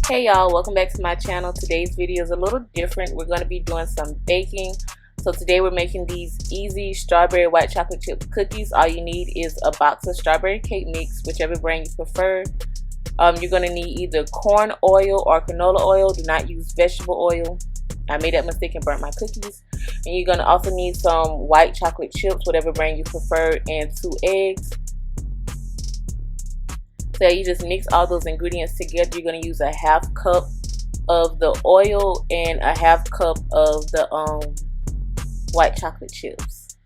Hey y'all, welcome back to my channel. Today's video is a little different. We're going to be doing some baking. So today we're making these easy strawberry white chocolate chip cookies. All you need is a box of strawberry cake mix, whichever brand you prefer. You're going to need either corn oil or canola oil. Do not use vegetable oil. I made that mistake and burnt my cookies. And you're going to also need some white chocolate chips, whatever brand you prefer, and 2 eggs. So you just mix all those ingredients together. You're going to use a half cup of the oil and a half cup of the white chocolate chips.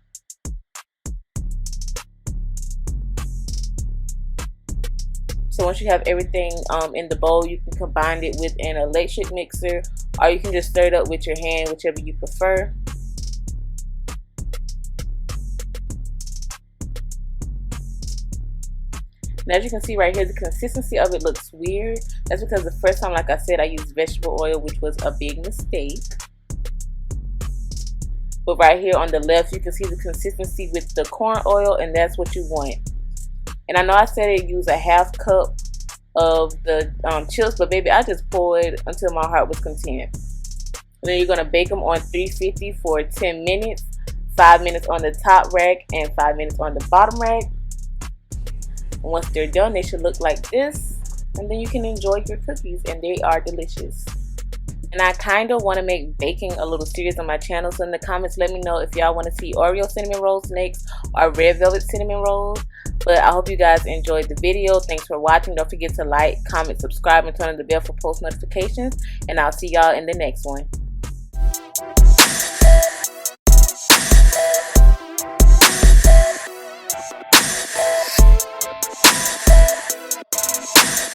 So once you have everything in the bowl, you can combine it with an electric mixer, or you can just stir it up with your hand, whichever you prefer. And as you can see right here, the consistency of it looks weird. That's because the first time, like I said, I used vegetable oil, which was a big mistake. But right here on the left, you can see the consistency with the corn oil, and that's what you want. And I know I said it use a half cup of the chips, but baby, I just poured until my heart was content. And then you're going to bake them on 350 for 10 minutes, 5 minutes on the top rack and 5 minutes on the bottom rack. Once they're done, they should look like this, and then you can enjoy your cookies, and they are delicious. And I kind of want to make baking a little series on my channel, so in the comments let me know if y'all want to see Oreo cinnamon rolls next or red velvet cinnamon rolls. But I hope you guys enjoyed the video. Thanks for watching. Don't forget to like, comment, subscribe, and turn on the bell for post notifications, and I'll see y'all in the next one.